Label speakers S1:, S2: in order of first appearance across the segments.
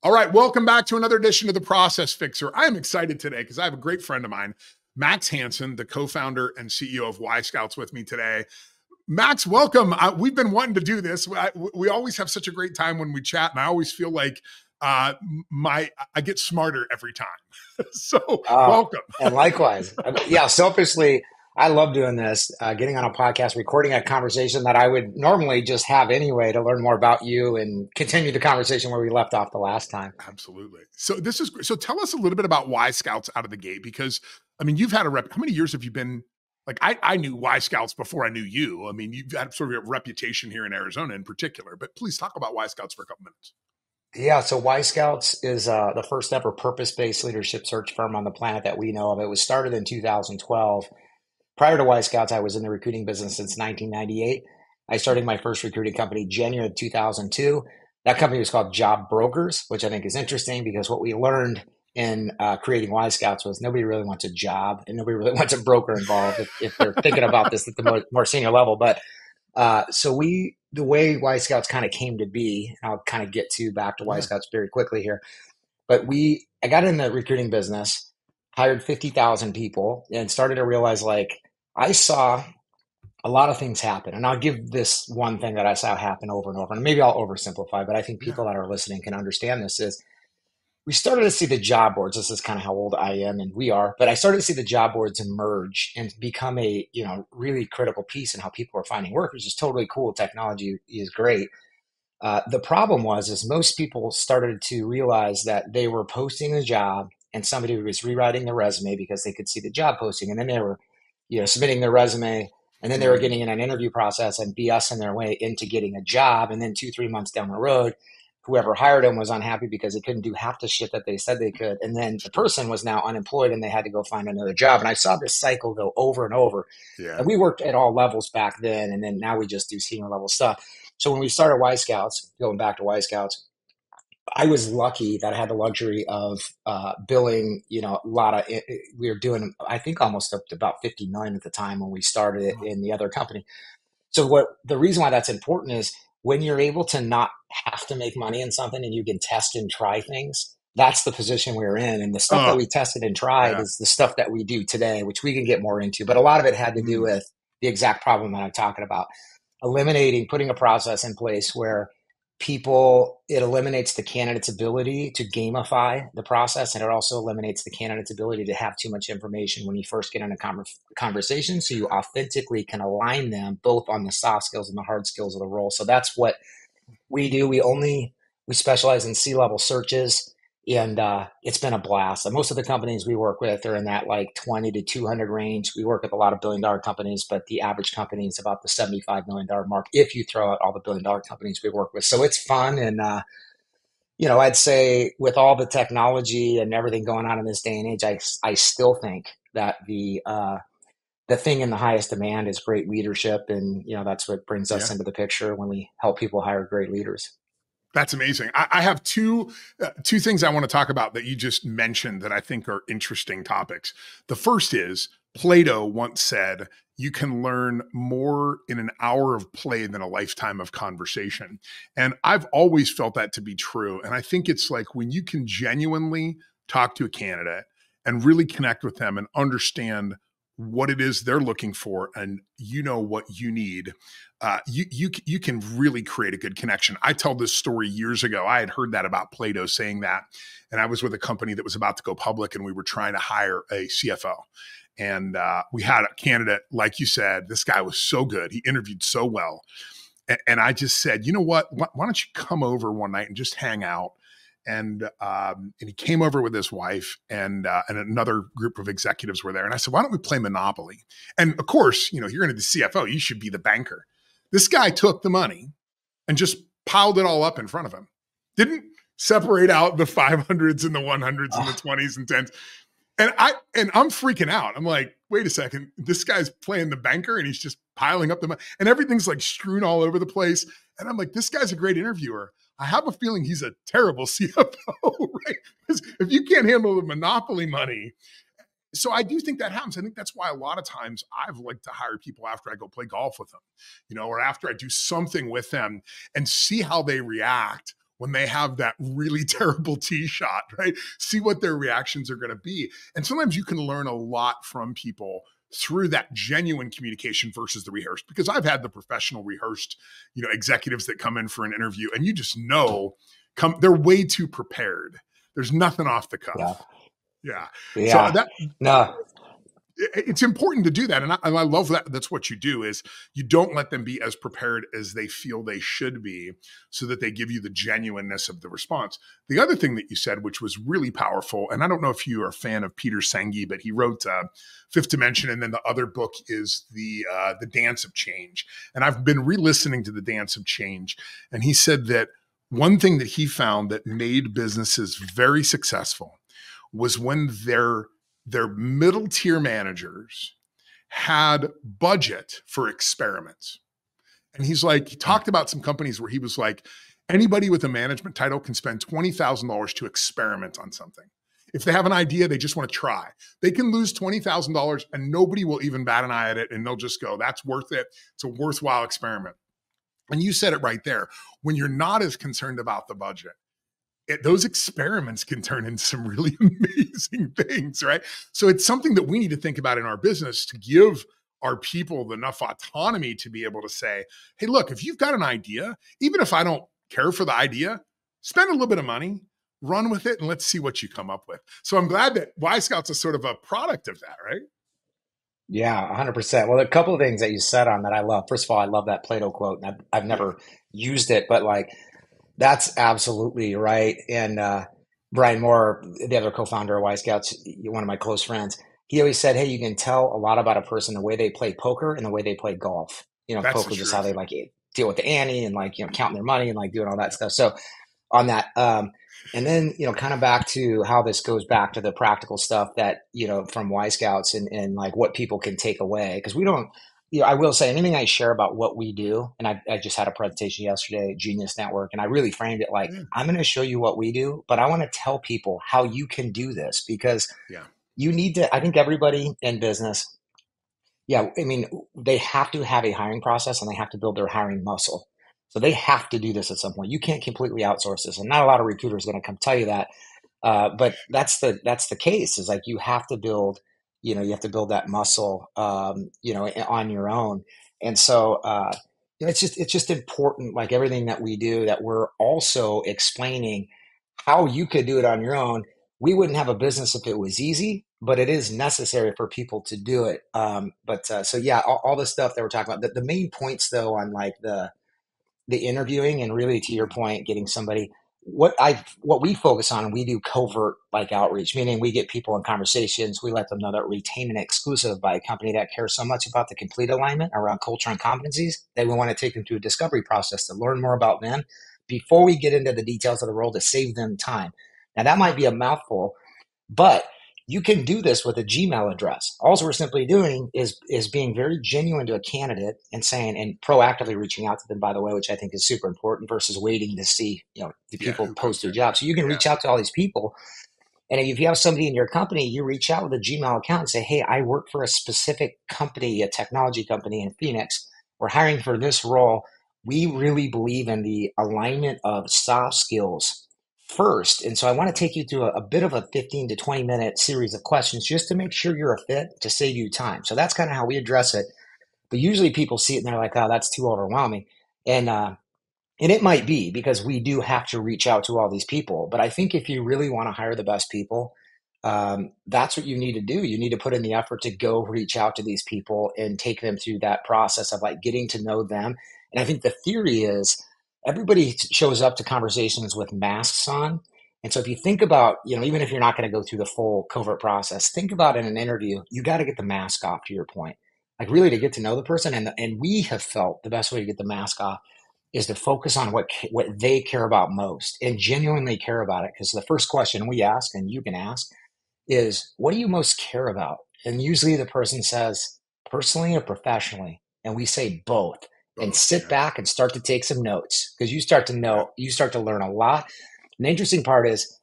S1: All right, welcome back to another edition of The Process Fixer. I am excited today because I have a great friend of mine, Max Hansen, the co-founder and CEO of Y Scouts, with me today. Max, welcome. We've been wanting to do this. We always have such a great time when we chat, and I always feel like I get smarter every time. So welcome.
S2: And likewise. Yeah, selfishly, I love doing this, getting on a podcast, recording a conversation that I would normally just have anyway to learn more about you and continue the conversation where we left off the last time.
S1: Absolutely. So this is great. So tell us a little bit about Y Scouts out of the gate, because I mean, you've had a rep. How many years have you been? Like I knew Y Scouts before I knew you. I mean, you've had sort of a reputation here in Arizona in particular, but please talk about Y Scouts for a couple minutes.
S2: Yeah, so Y Scouts is the first ever purpose-based leadership search firm on the planet that we know of. It was started in 2012. Prior to Y Scouts, I was in the recruiting business since 1998. I started my first recruiting company January of 2002. That company was called Job Brokers, which I think is interesting because what we learned in creating Y Scouts was nobody really wants a job and nobody really wants a broker involved if they're thinking about this at the more senior level. But the way Y Scouts kind of came to be, and I'll kind of get to back to Y Scouts very quickly here, but I got in the recruiting business, hired 50,000 people, and started to realize like I saw a lot of things happen. And I'll give this one thing that I saw happen over and over, and maybe I'll oversimplify, but I think people that are listening can understand this is we started to see the job boards. This is kind of how old I am and we are, but I started to see the job boards emerge and become a, really critical piece in how people are finding work, which is totally cool. Technology is great. The problem is most people started to realize that they were posting a job and somebody was rewriting their resume because they could see the job posting. And then they were, submitting their resume, and then they were getting in an interview process and BSing their way into getting a job. And then 2-3 months down the road, whoever hired them was unhappy because they couldn't do half the shit that they said they could. And then the person was now unemployed and they had to go find another job. And I saw this cycle go over and over. Yeah. And we worked at all levels back then. And then now we just do senior level stuff. So when we started Y Scouts, going back to Y Scouts, I was lucky that I had the luxury of billing, a lot of, we were doing, I think almost up to about 50 million at the time when we started it in the other company. So the reason why that's important is when you're able to not have to make money in something and you can test and try things, that's the position we're in. And the stuff that we tested and tried is the stuff that we do today, which we can get more into. But a lot of it had to do with the exact problem that I'm talking about. Putting a process in place where it eliminates the candidate's ability to gamify the process. And it also eliminates the candidate's ability to have too much information when you first get in a conversation. So you authentically can align them both on the soft skills and the hard skills of the role. So that's what we do. We specialize in C-level searches, and it's been a blast. And most of the companies we work with are in that like 20 to 200 range. We work with a lot of billion-dollar companies, but the average company is about the $75 million mark if you throw out all the billion-dollar companies we work with. So it's fun. And, I'd say with all the technology and everything going on in this day and age, I still think that the thing in the highest demand is great leadership. And, that's what brings us into the picture when we help people hire great leaders.
S1: That's amazing. I have two things I want to talk about that you just mentioned that I think are interesting topics. The first is Plato once said, you can learn more in an hour of play than a lifetime of conversation. And I've always felt that to be true. And I think it's like when you can genuinely talk to a candidate and really connect with them and understand what it is they're looking for, and what you need, you can really create a good connection. I tell this story years ago. I had heard that about Plato saying that, and I was with a company that was about to go public, and we were trying to hire a CFO. And we had a candidate, like you said, this guy was so good. He interviewed so well. And I just said, you know what, why don't you come over one night and just hang out? And he came over with his wife, and another group of executives were there. And I said, why don't we play Monopoly? And of course, you're going to the CFO, you should be the banker. This guy took the money and just piled it all up in front of him. Didn't separate out the 500s and the 100s and the 20s and 10s. And I'm freaking out. I'm like, wait a second, this guy's playing the banker and he's just piling up the money, and everything's like strewn all over the place. And I'm like, this guy's a great interviewer. I have a feeling he's a terrible CFO, right? Because if you can't handle the monopoly money. So I do think that happens. I think that's why a lot of times I've liked to hire people after I go play golf with them, or after I do something with them and see how they react when they have that really terrible tee shot, right? See what their reactions are going to be. And sometimes you can learn a lot from people through that genuine communication versus the rehearsed, because I've had the professional rehearsed, executives that come in for an interview and you just know they're way too prepared. There's nothing off the cuff. Yeah.
S2: Yeah.
S1: So
S2: no,
S1: it's important to do that. And I love that. That's what you do, is you don't let them be as prepared as they feel they should be, so that they give you the genuineness of the response. The other thing that you said, which was really powerful, and I don't know if you are a fan of Peter Senge, but he wrote Fifth Dimension. And then the other book is the Dance of Change. And I've been re-listening to the Dance of Change. And he said that one thing that he found that made businesses very successful was when their middle tier managers had budget for experiments. And he talked about some companies where he was like, anybody with a management title can spend $20,000 to experiment on something. If they have an idea, they just want to try. They can lose $20,000 and nobody will even bat an eye at it. And they'll just go, that's worth it. It's a worthwhile experiment. And you said it right there. When you're not as concerned about the budget, those experiments can turn into some really amazing things, right? So it's something that we need to think about in our business, to give our people enough autonomy to be able to say, hey, look, if you've got an idea, even if I don't care for the idea, spend a little bit of money, run with it, and let's see what you come up with. So I'm glad that Y Scouts is sort of a product of that, right?
S2: Yeah, 100%. Well, a couple of things that you said on that I love. First of all, I love that Plato quote, and I've never used it, but that's absolutely right. And Brian Moore, the other co-founder of Y Scouts, one of my close friends, he always said, hey, you can tell a lot about a person the way they play poker and the way they play golf.
S1: That's
S2: poker is just how they deal with the ante and counting their money and doing all that stuff. So on that, and then, kind of back to how this goes back to the practical stuff that, from Y Scouts and what people can take away. Because we don't, I will say anything I share about what we do. And I just had a presentation yesterday at Genius Network, and I really framed it I'm going to show you what we do, but I want to tell people how you can do this, because you need to, I think everybody in business, they have to have a hiring process and they have to build their hiring muscle. So they have to do this at some point. You can't completely outsource this, and not a lot of recruiters are going to come tell you that. But that's the case. Is you have to build, you have to build that muscle, on your own. And so, it's just important, like everything that we do, that we're also explaining how you could do it on your own. We wouldn't have a business if it was easy, but it is necessary for people to do it. So yeah, all the stuff that we're talking about, the main points though, on the interviewing, and really to your point, getting somebody, what we focus on, and we do covert outreach, meaning we get people in conversations. We let them know that we retain an exclusive by a company that cares so much about the complete alignment around culture and competencies that we want to take them through a discovery process to learn more about them before we get into the details of the role, to save them time. Now that might be a mouthful, but you can do this with a Gmail address. All we're simply doing is being very genuine to a candidate and saying, and proactively reaching out to them, by the way, which I think is super important, versus waiting to see, the people post their job. So you can reach out to all these people. And if you have somebody in your company, you reach out with a Gmail account and say, hey, I work for a specific company, a technology company in Phoenix. We're hiring for this role. We really believe in the alignment of soft skills first. And so I want to take you through a bit of a 15 to 20 minute series of questions just to make sure you're a fit, to save you time. So that's kind of how we address it. But usually people see it and they're like, oh, that's too overwhelming. And it might be, because we do have to reach out to all these people. But I think if you really want to hire the best people, that's what you need to do. You need to put in the effort to go reach out to these people and take them through that process of getting to know them. And I think the theory is, everybody shows up to conversations with masks on. And so if you think about, even if you're not going to go through the full covert process, think about in an interview, you got to get the mask off, to your point, really to get to know the person. And we have felt the best way to get the mask off is to focus on what they care about most, and genuinely care about it. Because the first question we ask, and you can ask, is, what do you most care about? And usually the person says, personally or professionally? And we say both. And sit back and start to take some notes, because you start to learn a lot. And the interesting part is,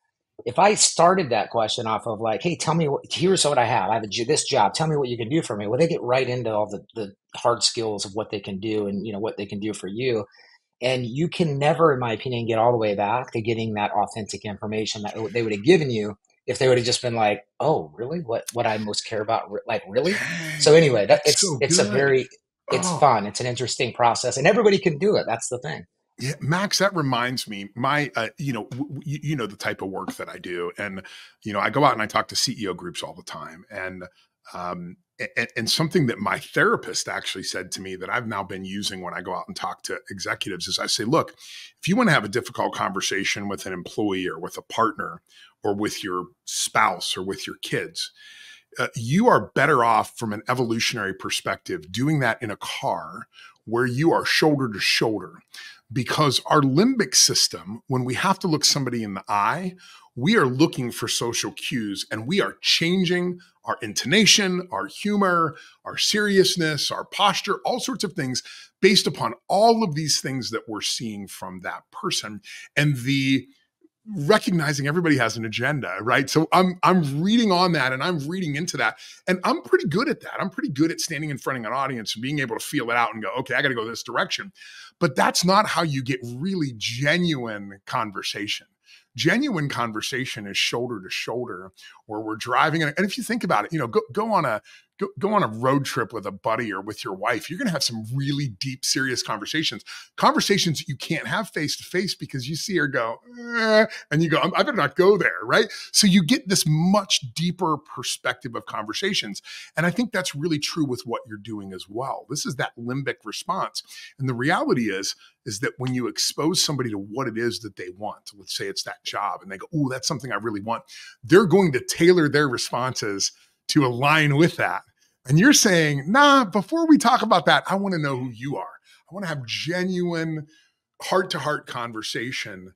S2: if I started that question off of hey, tell me here's what I have. I have this job. Tell me what you can do for me. Well, they get right into all the hard skills of what they can do, and what they can do for you. And you can never, in my opinion, get all the way back to getting that authentic information that they would have given you if they would have just been like, "Oh, really? What I most care about? Like, really?" So
S1: Dang,
S2: anyway, that
S1: that's so
S2: it's a
S1: good.
S2: very it's
S1: Oh,
S2: fun. It's an interesting process, and everybody can do it. That's the thing.
S1: yeah, Max, that reminds me, my, you know, the type of work that I do. And, you know, I go out and I talk to CEO groups all the time. And something that my therapist actually said to me that I've now been using when I go out and talk to executives is I say, look, if you want to have a difficult conversation with an employee or with a partner or with your spouse or with your kids, you are better off from an evolutionary perspective doing that in a car where you are shoulder to shoulder, because our limbic system, when we have to look somebody in the eye, we are looking for social cues and we are changing our intonation, our humor, our seriousness, our posture, all sorts of things based upon all of these things that we're seeing from that person. And the recognizing everybody has an agenda, right? So I'm reading on that and I'm reading into that, and I'm pretty good at that. I'm pretty good at standing in front of an audience and being able to feel it out and go, okay, I got to go this direction. But that's not how you get really genuine conversation. Genuine conversation is shoulder to shoulder, where we're driving. And if you think about it, you know, go on a road trip with a buddy or with your wife. You're going to have some really deep, serious conversations that you can't have face to face because you see her go, and you go, I better not go there, right? So you get this much deeper perspective of conversations. And I think that's really true with what you're doing as well. This is that limbic response. And the reality is that when you expose somebody to what it is that they want, let's say it's that job, and they go, oh, that's something I really want, they're going to tailor their responses to align with that. And you're saying, nah, before we talk about that, I want to know who you are. I want to have genuine heart to heart conversation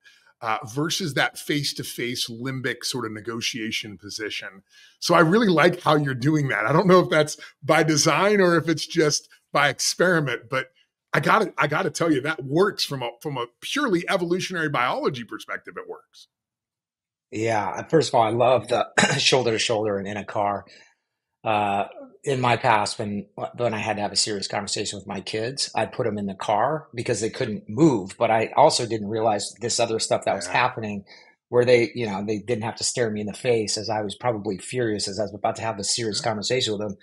S1: versus that face to face limbic sort of negotiation position. So I really like how you're doing that. I don't know if that's by design or if it's just by experiment, but I got to tell you that works from a purely evolutionary biology perspective. It works.
S2: Yeah. First of all, I love the shoulder to shoulder and in a car. Uh, in my past, when I had to have a serious conversation with my kids, I'd put them in the car because they couldn't move. But I also didn't realize this other stuff that was
S1: Yeah.
S2: happening, where they didn't have to stare me in the face as I was probably furious as I was about to have this serious
S1: Yeah.
S2: conversation with them.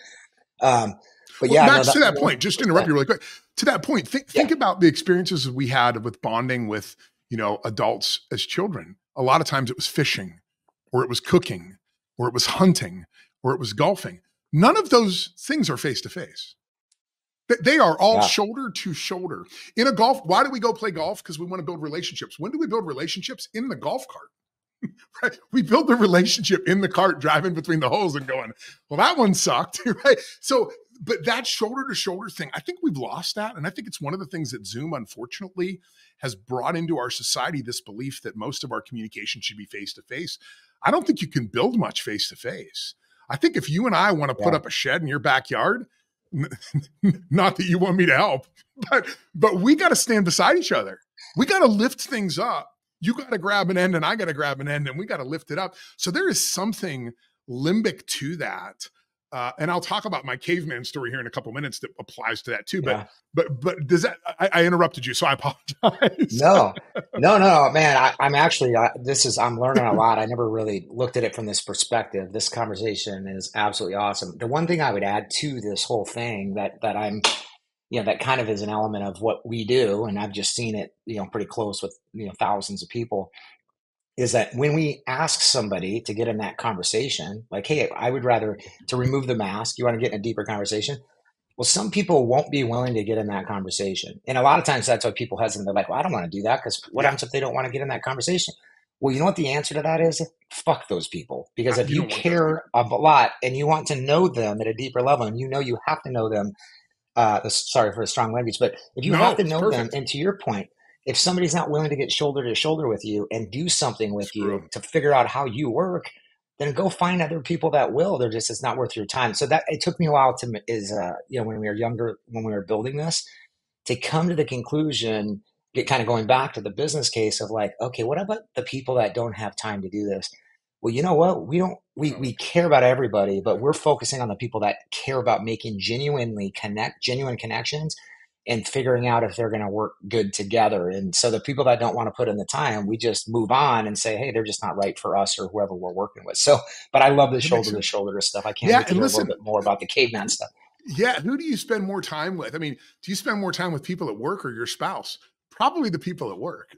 S2: Um, but
S1: Well,
S2: yeah, no,
S1: Max, to that point, just to interrupt
S2: that,
S1: you really quick. To that point, think
S2: yeah,
S1: about the experiences we had with bonding with, you know, adults as children. A lot of times it was fishing, or it was cooking, or it was hunting, or it was golfing. None of those things are face to face. They are all
S2: yeah,
S1: shoulder to shoulder. In a golf, why do we go play golf? Because we want to build relationships. When do we build relationships? In the golf cart. Right? We build the relationship in the cart, driving between the holes and going, well, that one sucked. Right. So, but that shoulder to shoulder thing, I think we've lost that. And I think it's one of the things that Zoom, unfortunately, has brought into our society, this belief that most of our communication should be face to face. I don't think you can build much face to face. I think if you and I want to put
S2: yeah,
S1: up a shed in your backyard, not that you want me to help, but we got to stand beside each other. We got to lift things up. You got to grab an end and I got to grab an end and we got to lift it up. So there is something limbic to that. And I'll talk about my caveman story here in a couple minutes that applies to that too.
S2: yeah.
S1: But does that, I interrupted you, so I apologize.
S2: No, no, man. I'm actually, I'm learning a lot. I never really looked at it from this perspective. This conversation is absolutely awesome. The one thing I would add to this whole thing that I'm, that kind of is an element of what we do, and I've just seen it, pretty close with, thousands of people, is that when we ask somebody to get in that conversation, like, hey, I would rather to remove the mask. You want to get in a deeper conversation? Well, some people won't be willing to get in that conversation. And a lot of times that's why people hesitate. They're like, well, I don't want to do that because what
S1: Yeah,
S2: happens if they don't want to get in that conversation? Well, you know what the answer to that is? Fuck those people. Because if
S1: you
S2: you
S1: don't want those
S2: care
S1: people.
S2: a lot and you want to know them at a deeper level, and you have to know them, sorry for the strong language, but if you have
S1: No,
S2: to
S1: it's
S2: know them,
S1: perfect.
S2: and to your point, if somebody's not willing to get shoulder to shoulder with you and do something with
S1: Screw
S2: you
S1: them.
S2: to figure out how you work, then go find other people that will. It's not worth your time. So that it took me a while when we were younger, when we were building this, to come to the conclusion, get kind of going back to the business case of like, okay, what about the people that don't have time to do this? Well, you know what? We care about everybody, but we're focusing on the people that care about making genuine connections and figuring out if they're going to work good together. And so the people that don't want to put in the time, we just move on and say, hey, they're just not right for us or whoever we're working with. So, but I love the
S1: That makes
S2: shoulder to
S1: sense.
S2: shoulder stuff. I can't
S1: Yeah.
S2: wait to
S1: And
S2: hear a little
S1: listen,
S2: bit more about the caveman stuff.
S1: yeah, who do you spend more time with? I mean, do you spend more time with people at work or your spouse? Probably the people at work.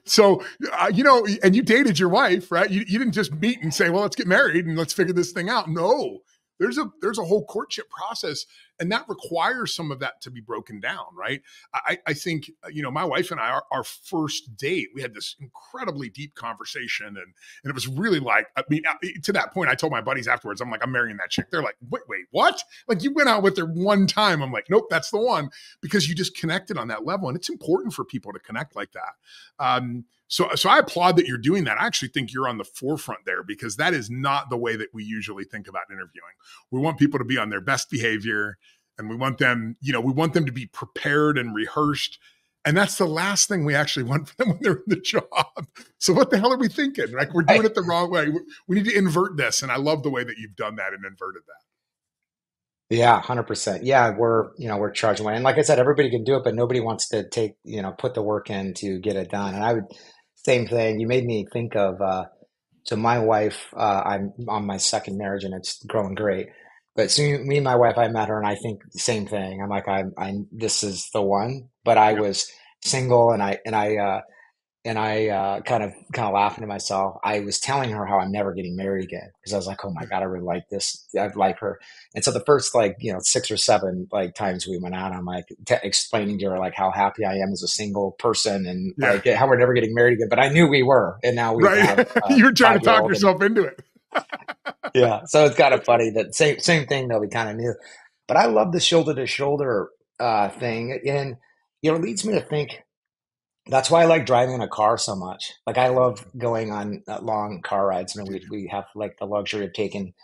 S1: So, and you dated your wife, right? You didn't just meet and say, well, let's get married and let's figure this thing out. No, there's a whole courtship process, and that requires some of that to be broken down, right? I think, my wife and I, our first date, we had this incredibly deep conversation, and it was really like, I mean, to that point, I told my buddies afterwards, I'm like, I'm marrying that chick. They're like, wait, what? Like, you went out with her one time. I'm like, nope, that's the one, because you just connected on that level, and it's important for people to connect like that. So I applaud that you're doing that. I actually think you're on the forefront there, because that is not the way that we usually think about interviewing. We want people to be on their best behavior, and we want them to be prepared and rehearsed. And that's the last thing we actually want for them when they're in the job. So what the hell are we thinking? Like, we're doing it the wrong way. We need to invert this. And I love the way that you've done that and inverted that.
S2: Yeah, 100%. Yeah, we're charging away. And like I said, everybody can do it, but nobody wants to put the work in to get it done. And same thing. You made me think of, so my wife, I'm on my second marriage and it's growing great. But so me and my wife, I met her and I think the same thing. I'm like, this is the one. But I
S1: Yep.
S2: was single, and I kind of laughing to myself. I was telling her how I'm never getting married again, because I was like, oh my God, I really like this. I like her. And so the first 6 or 7 times we went out, I'm like explaining to her like how happy I am as a single person, and
S1: Yeah.
S2: like how we're never getting married again. But I knew we were, and now we
S1: Right.
S2: have
S1: You were trying to talk
S2: 5-year-old
S1: yourself into it.
S2: yeah. So it's kind of funny that same thing though, we kind of knew. But I love the shoulder to shoulder thing. And it leads me to think that's why I like driving a car so much. Like, I love going on long car rides. I mean, we have like the luxury of taking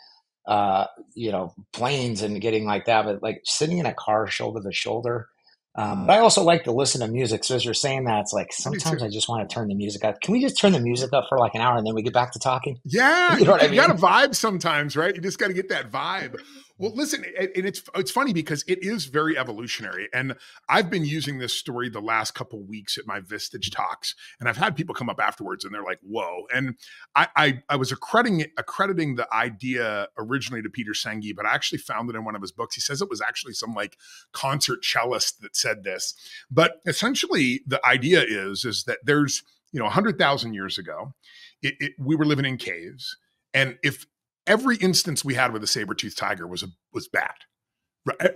S2: planes and getting like that, but like sitting in a car shoulder to shoulder. But I also like to listen to music. So as you're saying that, it's like
S1: Me too.
S2: sometimes I just want to turn the music up. Can we just turn the music up for like an hour and then we get back to talking?
S1: Yeah,
S2: You know what I
S1: you got to
S2: mean?
S1: vibe sometimes, right? You just got to get that vibe. Well, listen, and it's funny because it is very evolutionary, and I've been using this story the last couple weeks at my Vistage talks, and I've had people come up afterwards, and they're like, "Whoa!" And I was accrediting the idea originally to Peter Senge, but I actually found it in one of his books. He says it was actually some like concert cellist that said this, but essentially the idea is that there's 100,000 years ago, we were living in caves, and if every instance we had with a saber-toothed tiger was bad.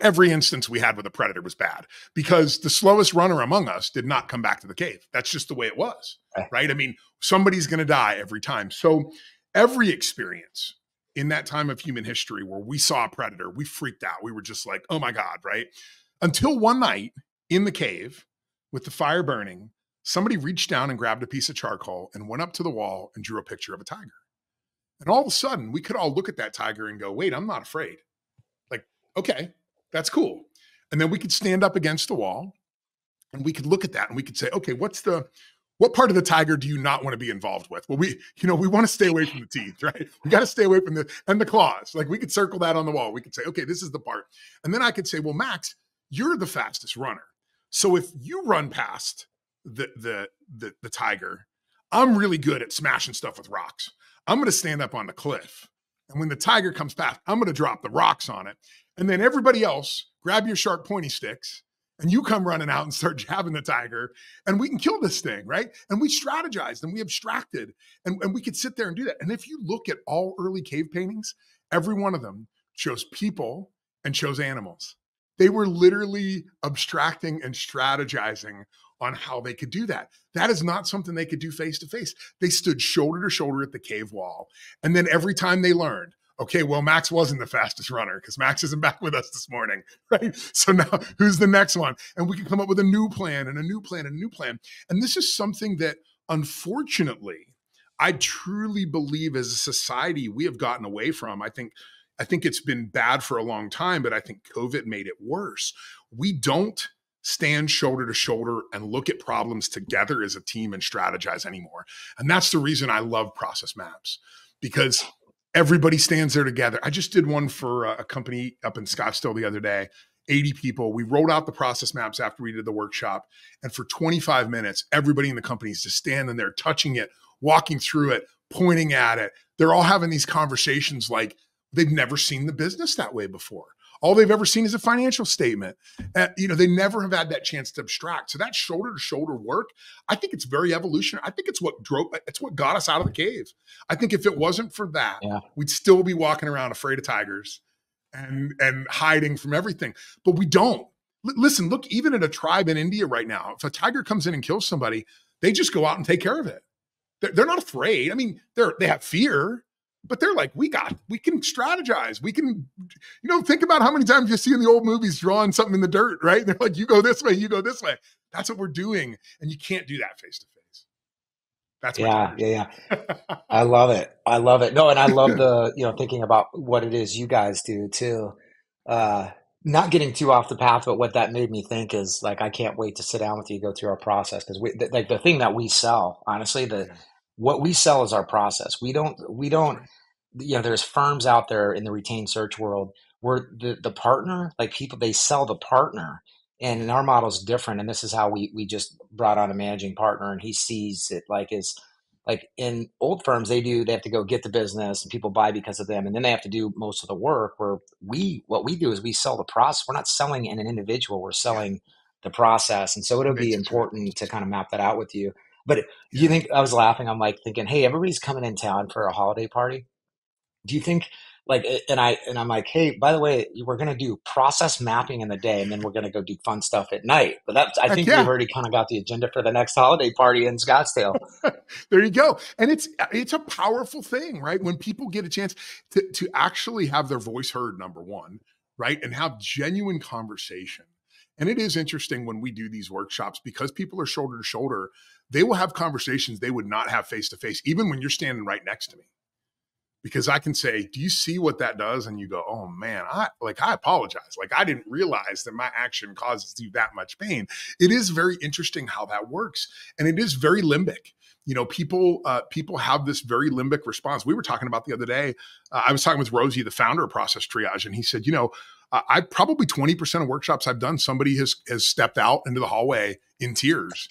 S1: Every instance we had with a predator was bad, because the slowest runner among us did not come back to the cave. That's just the way it was, right? I mean, somebody's going to die every time. So every experience in that time of human history where we saw a predator, we freaked out. We were just like, oh my God, right? Until one night in the cave with the fire burning, somebody reached down and grabbed a piece of charcoal and went up to the wall and drew a picture of a tiger. And all of a sudden, we could all look at that tiger and go, wait, I'm not afraid. Like, okay, that's cool. And then we could stand up against the wall and we could look at that and we could say, okay, what part of the tiger do you not want to be involved with? Well, we want to stay away from the teeth, right? We got to stay away from the claws. Like, we could circle that on the wall. We could say, okay, this is the part. And then I could say, well, Max, you're the fastest runner. So if you run past the tiger, I'm really good at smashing stuff with rocks. I'm going to stand up on the cliff. And when the tiger comes past, I'm going to drop the rocks on it. And then everybody else, grab your sharp pointy sticks and you come running out and start jabbing the tiger, and we can kill this thing, right? And we strategized and we abstracted, and we could sit there and do that. And if you look at all early cave paintings, every one of them shows people and shows animals. They were literally abstracting and strategizing on how they could do that. That is not something they could do face to face. They stood shoulder to shoulder at the cave wall. And then every time they learned, okay, well, Max wasn't the fastest runner because Max isn't back with us this morning, right? So now who's the next one? And we can come up with a new plan and a new plan and a new plan. And this is something that, unfortunately, I truly believe as a society we have gotten away from. I think it's been bad for a long time, but I think COVID made it worse. We don't stand shoulder to shoulder and look at problems together as a team and strategize anymore. And that's the reason I love process maps, because everybody stands there together. I just did one for a company up in Scottsdale the other day. 80 people. We wrote out the process maps after we did the workshop. And for 25 minutes, everybody in the company is just standing there, touching it, walking through it, pointing at it. They're all having these conversations like they've never seen the business that way before. All they've ever seen is a financial statement. They never have had that chance to abstract. So that shoulder to shoulder work, I think it's very evolutionary. I think it's what got us out of the cave. I think if it wasn't for that, we'd still be walking around afraid of tigers and hiding from everything. But we don't. Listen, look, even at a tribe in India right now, if a tiger comes in and kills somebody, they just go out and take care of it. They're not afraid. I mean, they have fear, but they're like, we can strategize. We can, think about how many times you see in the old movies drawing something in the dirt, right? And they're like, you go this way, you go this way. That's what we're doing. And you can't do that face to face. That's
S2: yeah. I love it. No, and I love the, thinking about what it is you guys do too. Not getting too off the path, but what that made me think is like, I can't wait to sit down with you, go through our process. Cause like the thing that we sell, honestly, what we sell is our process. We don't, there's firms out there in the retained search world where the partner, like people, they sell the partner, and our model is different. And this is how we just brought on a managing partner, and he sees it like in old firms, they have to go get the business and people buy because of them. And then they have to do most of the work, where what we do is we sell the process. We're not selling an individual, we're selling the process. And so it'll be important to kind of map that out with you. But do you think, I was laughing, I'm like thinking, hey, everybody's coming in town for a holiday party. Do you think and I'm like, hey, by the way, we're going to do process mapping in the day, and then we're going to go do fun stuff at night. But I think we've already kind of got the agenda for the next holiday party in Scottsdale.
S1: There you go. And it's a powerful thing, right? When people get a chance to actually have their voice heard, number one, right? And have genuine conversation. And it is interesting when we do these workshops, because people are shoulder to shoulder, they will have conversations they would not have face to face, even when you're standing right next to me. Because I can say, do you see what that does? And you go, oh man, I apologize. Like, I didn't realize that my action causes you that much pain. It is very interesting how that works. And it is very limbic. People have this very limbic response. We were talking about the other day. I was talking with Rosie, the founder of Process Triage, and he said, I probably 20% of workshops I've done, somebody has stepped out into the hallway in tears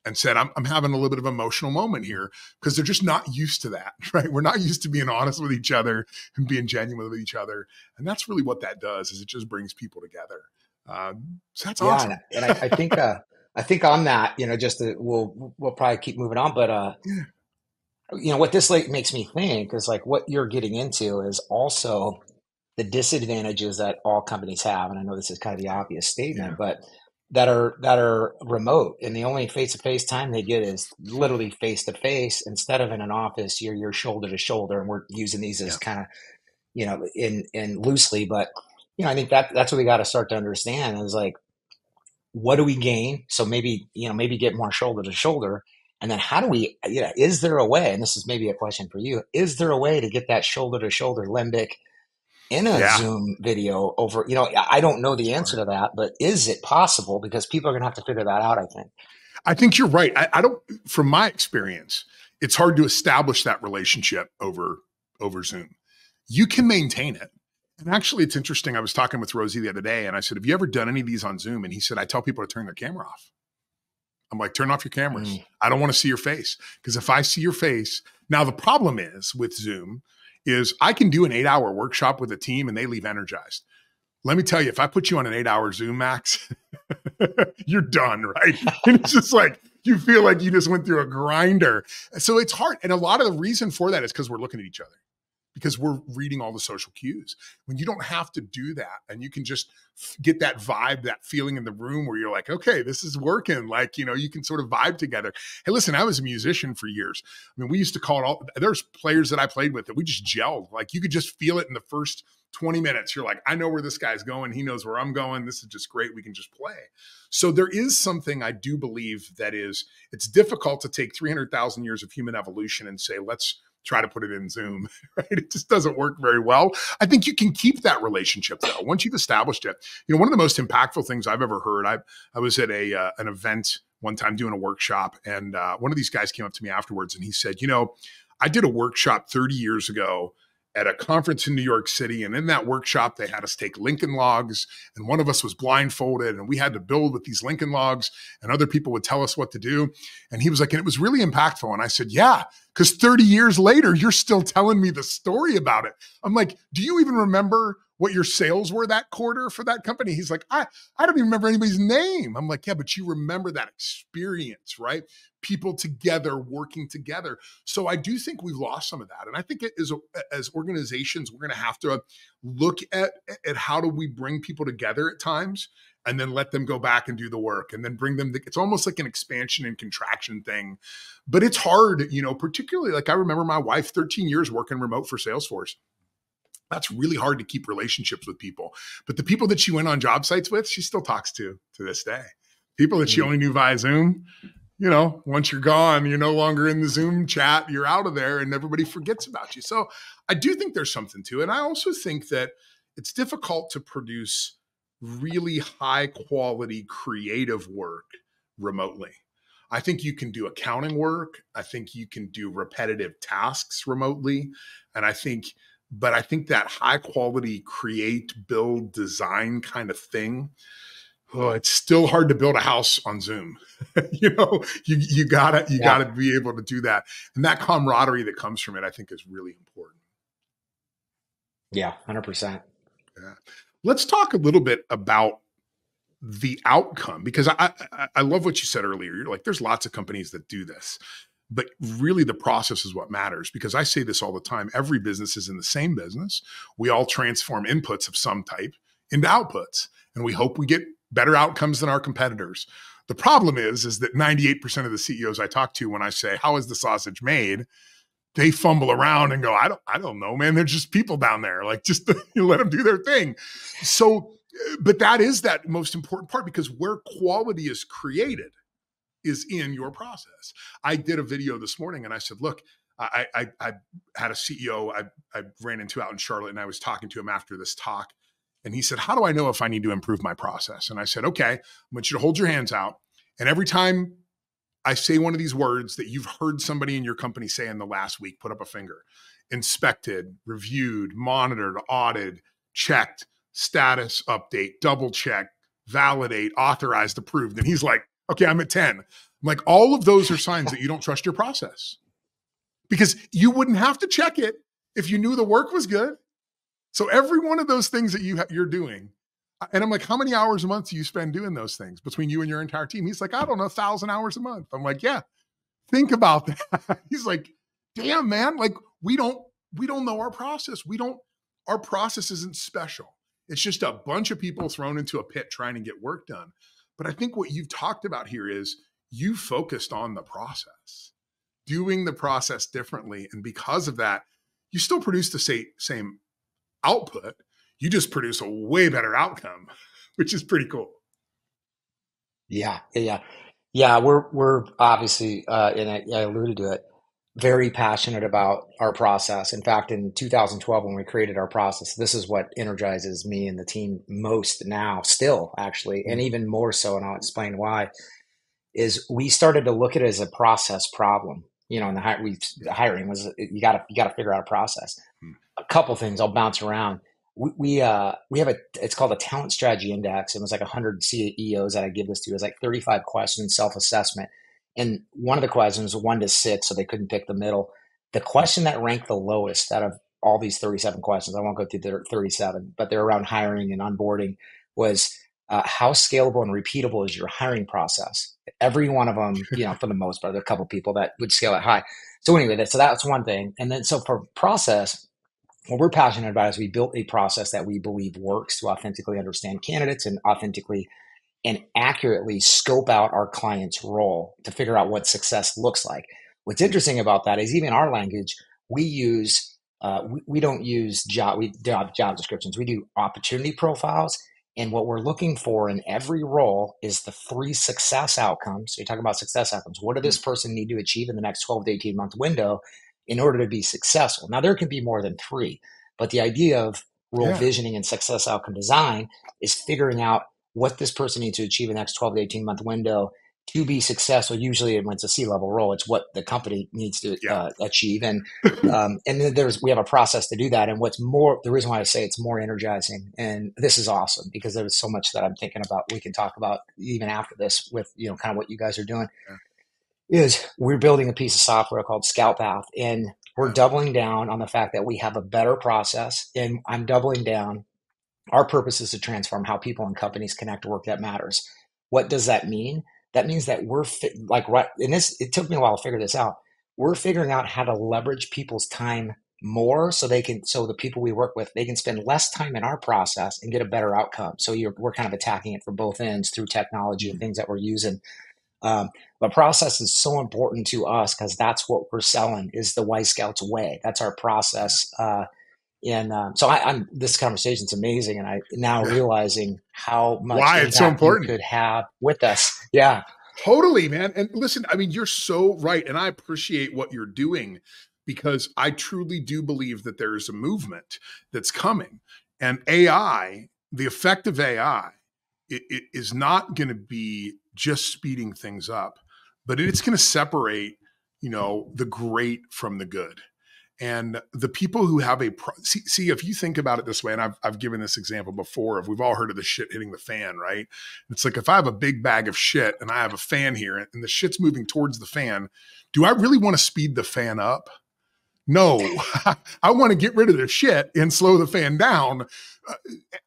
S1: and said, I'm having a little bit of an emotional moment here, because they're just not used to that, right? We're not used to being honest with each other and being genuine with each other. And that's really what that does, is it just brings people together. So that's awesome.
S2: And I think on that, we'll probably keep moving on, but what this makes me think is like what you're getting into is also the disadvantages that all companies have. And I know this is kind of the obvious statement, but that are remote, and the only face-to-face time they get is literally face-to-face, instead of in an office, you're shoulder to shoulder. And we're using these as kind of, in loosely, but I think that's what we got to start to understand is like, what do we gain? So maybe get more shoulder to shoulder. And then how do we, is there a way, and this is maybe a question for you, is there a way to get that shoulder to shoulder limbic in a Zoom video over, I don't know the answer to that, but is it possible? Because people are going to have to figure that out, I think.
S1: I think you're right. I don't, from my experience, it's hard to establish that relationship over Zoom. You can maintain it. And actually, it's interesting. I was talking with Rosie the other day, and I said, have you ever done any of these on Zoom? And he said, I tell people to turn their camera off. I'm like, turn off your cameras. I don't want to see your face. Because if I see your face, now the problem is with Zoom is I can do an 8-hour workshop with a team and they leave energized. Let me tell you, if I put you on an 8-hour Zoom, Max, you're done, right? And it's just like, you feel like you just went through a grinder. So it's hard. And a lot of the reason for that is because we're looking at each other, because we're reading all the social cues. When you don't have to do that, and you can just get that vibe, that feeling in the room where you're like, okay, this is working. Like, you can sort of vibe together. Hey, listen, I was a musician for years. I mean, we used to call it there's players that I played with that we just gelled. Like, you could just feel it in the first 20 minutes. You're like, I know where this guy's going. He knows where I'm going. This is just great. We can just play. So there is something I do believe that it's difficult to take 300,000 years of human evolution and say, let's try to put it in Zoom, right? It just doesn't work very well. I think you can keep that relationship though, once you've established it. One of the most impactful things I've ever heard, I was at an event one time doing a workshop, and one of these guys came up to me afterwards and he said, I did a workshop 30 years ago, at a conference in New York City. And in that workshop, they had us take Lincoln logs, and one of us was blindfolded, and we had to build with these Lincoln logs, and other people would tell us what to do. And he was like, and it was really impactful. And I said, yeah, because 30 years later, you're still telling me the story about it. I'm like, do you even remember what your sales were that quarter for that company? He's like, I don't even remember anybody's name. I'm like, yeah, but you remember that experience, right? People together, working together. So I do think we've lost some of that. And I think it is, as organizations, we're going to have to look at how do we bring people together at times, and then let them go back and do the work, and then bring them. It's almost like an expansion and contraction thing, but it's hard, particularly like I remember my wife, 13 years working remote for Salesforce. That's really hard to keep relationships with people. But the people that she went on job sites with, she still talks to this day. People that she only knew via Zoom, once you're gone, you're no longer in the Zoom chat, you're out of there, and everybody forgets about you. So I do think there's something to it. And I also think that it's difficult to produce really high quality creative work remotely. I think you can do accounting work. I think you can do repetitive tasks remotely. And but I think that high quality create, build, design kind of thing, it's still hard to build a house on Zoom. You gotta be able to do that. And that camaraderie that comes from it, I think, is really important.
S2: Yeah, 100%.
S1: Yeah. Let's talk a little bit about the outcome, because I love what you said earlier. You're like, there's lots of companies that do this, but really the process is what matters, because I say this all the time. Every business is in the same business. We all transform inputs of some type into outputs, and we hope we get better outcomes than our competitors. The problem is that 98% of the CEOs I talk to, when I say, how is the sausage made? They fumble around and go, I don't know, man. They're just people down there. Like, just let them do their thing. So, but that is that most important part, because where quality is created is in your process. I did a video this morning and I said, look, I had a CEO I ran into out in Charlotte, and I was talking to him after this talk. And he said, how do I know if I need to improve my process? And I said, okay, I want you to hold your hands out. And every time I say one of these words that you've heard somebody in your company say in the last week, put up a finger. Inspected, reviewed, monitored, audited, checked, status update, double check, validate, authorized, approved. And he's like, okay, I'm at 10. I'm like, all of those are signs that you don't trust your process, because you wouldn't have to check it if you knew the work was good. So every one of those things that you're doing, and I'm like, how many hours a month do you spend doing those things between you and your entire team? He's like, I don't know, 1,000 hours a month. I'm like, yeah, think about that. He's like, damn, man, like we don't know our process. Our process isn't special. It's just a bunch of people thrown into a pit trying to get work done. But I think what you've talked about here is you focused on the process, doing the process differently. And because of that, you still produce the same output. You just produce a way better outcome, which is pretty cool.
S2: Yeah. We're obviously, and I alluded to it, very passionate about our process. In fact, in 2012, when we created our process, this is what energizes me and the team most now, still actually, and even more so, and I'll explain why, is we started to look at it as a process problem. And the hiring was, you got to figure out a process. A couple things I'll bounce around. We have it's called a talent strategy index. It was like 100 CEOs that I give this to. It was like 35 questions, self-assessment. And one of the questions was 1 to 6, so they couldn't pick the middle. The question that ranked the lowest out of all these 37 questions, I won't go through the 37, but they're around hiring and onboarding, was how scalable and repeatable is your hiring process? Every one of them, for the most part, there are a couple of people that would scale it high. So anyway, that's one thing. And then so for process, what we're passionate about is we built a process that we believe works to authentically understand candidates and authentically and accurately scope out our client's role to figure out what success looks like. What's interesting about that is even our language, we don't use job descriptions. We do opportunity profiles. And what we're looking for in every role is the 3 success outcomes. So you talk about success outcomes. What does this person need to achieve in the next 12 to 18 month window in order to be successful? Now, there can be more than 3, but the idea of role visioning and success outcome design is figuring out what this person needs to achieve in the next 12 to 18 month window to be successful, usually when it's a C-level role, it's what the company needs to
S1: Yeah.
S2: achieve. And then we have a process to do that. And the reason why I say it's more energizing, and this is awesome because there's so much that I'm thinking about, we can talk about even after this with, kind of what you guys are doing,
S1: Yeah.
S2: is we're building a piece of software called Scout Path, and we're doubling down on the fact that we have a better process, and I'm doubling down. Our purpose is to transform how people and companies connect to work that matters. What does that mean? That means that and it took me a while to figure this out. We're figuring out how to leverage people's time more so the people we work with, they can spend less time in our process and get a better outcome. So we're kind of attacking it from both ends through technology and things that we're using. But process is so important to us because that's what we're selling is the Y Scouts way. That's our process. So this conversation's amazing, and I now realizing how much
S1: Why it's so
S2: impact you
S1: important.
S2: could have with us. Yeah,
S1: Totally, man. And listen, I mean, you're so right. And I appreciate what you're doing because I truly do believe that there is a movement that's coming. And AI, the effect of AI, it is not going to be just speeding things up, but it's going to separate, the great from the good. And the people who have see, if you think about it this way, and I've given this example before, we've all heard of the shit hitting the fan, right? It's like if I have a big bag of shit and I have a fan here and the shit's moving towards the fan, do I really want to speed the fan up? No, I want to get rid of the shit and slow the fan down.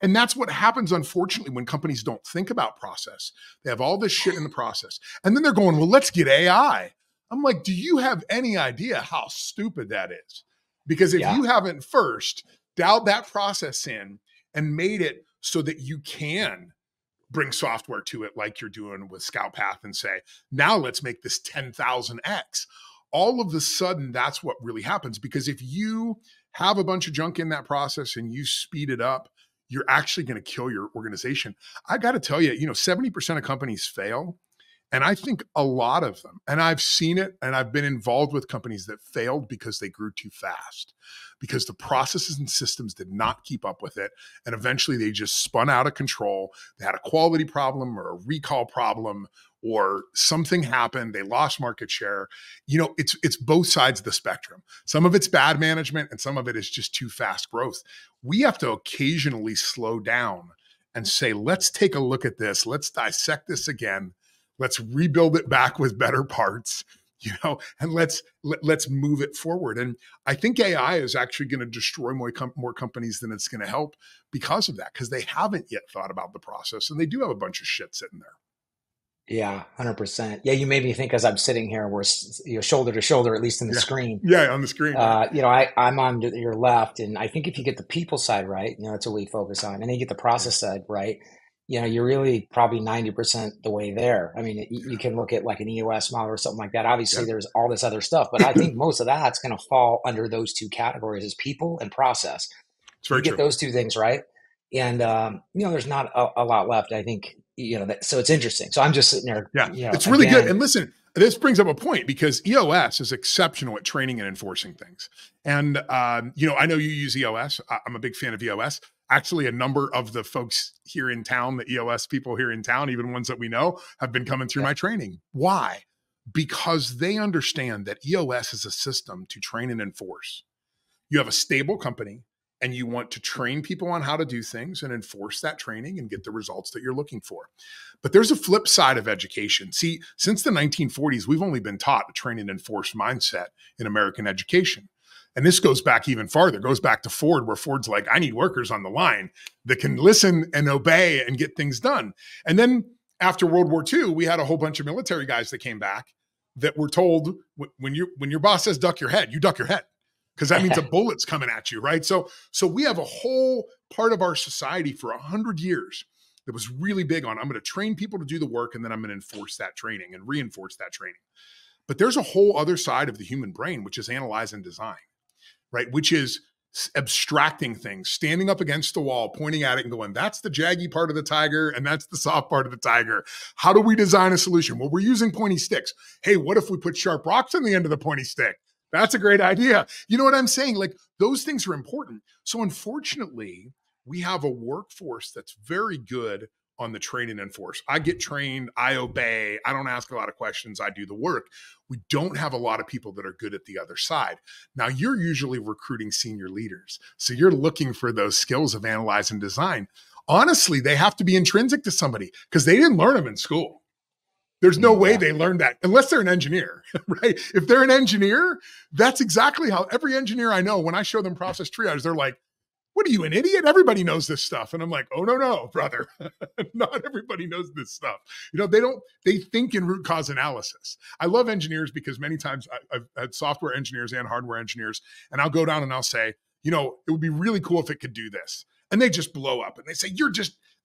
S1: And that's what happens, unfortunately, when companies don't think about process. They have all this shit in the process. And then they're going, well, let's get AI. I'm like, do you have any idea how stupid that is? Because if you haven't first dialed that process in and made it so that you can bring software to it like you're doing with Scout Path and say, now let's make this 10,000x. All of a sudden, that's what really happens. Because if you have a bunch of junk in that process and you speed it up, you're actually going to kill your organization. I got to tell you, 70% of companies fail. And I think a lot of them, and I've seen it, and I've been involved with companies that failed because they grew too fast, because the processes and systems did not keep up with it. And eventually they just spun out of control. They had a quality problem or a recall problem, or something happened. They lost market share. It's both sides of the spectrum. Some of it's bad management and some of it is just too fast growth. We have to occasionally slow down and say, let's take a look at this. Let's dissect this again. Let's rebuild it back with better parts, and let's move it forward. And I think AI is actually going to destroy more companies than it's going to help because of that, because they haven't yet thought about the process and they do have a bunch of shit sitting there.
S2: Yeah, 100%. Yeah, you made me think as I'm sitting here, we're shoulder to shoulder, at least in the screen.
S1: Yeah, on the screen. Right.
S2: I'm on your left, and I think if you get the people side right, that's what we focus on, and then you get the process side right, you're really probably 90% the way there. I mean, you can look at like an EOS model or something like that. Obviously, there's all this other stuff, but I think most of that's going to fall under those two categories as people and process.
S1: It's very
S2: you get
S1: true.
S2: those two things right, and there's not a lot left. I think so it's interesting. So I'm just sitting there.
S1: Yeah, it's really good. And listen, this brings up a point because EOS is exceptional at training and enforcing things. And I know you use EOS. I'm a big fan of EOS. Actually, a number of the folks here in town, the EOS people here in town, even ones that we know, have been coming through my training. Why? Because they understand that EOS is a system to train and enforce. You have a stable company and you want to train people on how to do things and enforce that training and get the results that you're looking for. But there's a flip side of education. See, since the 1940s, we've only been taught a train and enforce mindset in American education. And this goes back even farther. It goes back to Ford, where Ford's like, I need workers on the line that can listen and obey and get things done. And then after World War II, we had a whole bunch of military guys that came back that were told, when your boss says duck your head, you duck your head, because that means a bullet's coming at you, right? So we have a whole part of our society for 100 years that was really big on, I'm going to train people to do the work, and then I'm going to enforce that training and reinforce that training. But there's a whole other side of the human brain, which is analyze and design, right? Which is abstracting things, standing up against the wall, pointing at it and going, that's the jaggy part of the tiger and that's the soft part of the tiger. How do we design a solution? Well, we're using pointy sticks. Hey, what if we put sharp rocks on the end of the pointy stick? That's a great idea. You know what I'm saying? Like, those things are important. So unfortunately, we have a workforce that's very good on the train and enforce. I get trained, I obey, I don't ask a lot of questions, I do the work. We don't have a lot of people that are good at the other side. Now, you're usually recruiting senior leaders, so you're looking for those skills of analyze and design. Honestly, they have to be intrinsic to somebody because they didn't learn them in school. There's no way they learned that unless they're an engineer, right? If they're an engineer, that's exactly how every engineer I know, when I show them process triage, they're like, what are you, an idiot? Everybody knows this stuff. And I'm like, oh, no, brother. Not everybody knows this stuff. They think in root cause analysis. I love engineers because many times I've had software engineers and hardware engineers, and I'll go down and I'll say, it would be really cool if it could do this. And they just blow up and they say,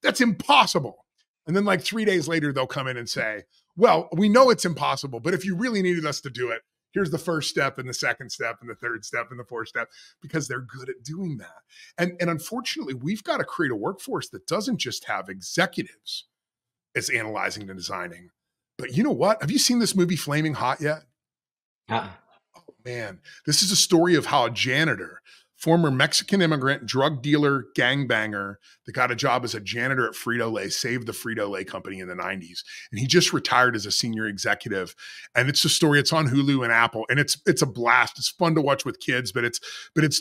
S1: that's impossible. And then like 3 days later, they'll come in and say, well, we know it's impossible, but if you really needed us to do it, here's the first step and the second step and the third step and the fourth step, because they're good at doing that. And unfortunately, we've got to create a workforce that doesn't just have executives as analyzing and designing. But you know what? Have you seen this movie Flaming Hot yet? Oh, man. This is a story of how a janitor, former Mexican immigrant, drug dealer, gangbanger that got a job as a janitor at Frito-Lay, saved the Frito-Lay company in the 90s. And he just retired as a senior executive. And it's a story, it's on Hulu and Apple, and it's a blast. It's fun to watch with kids, but it's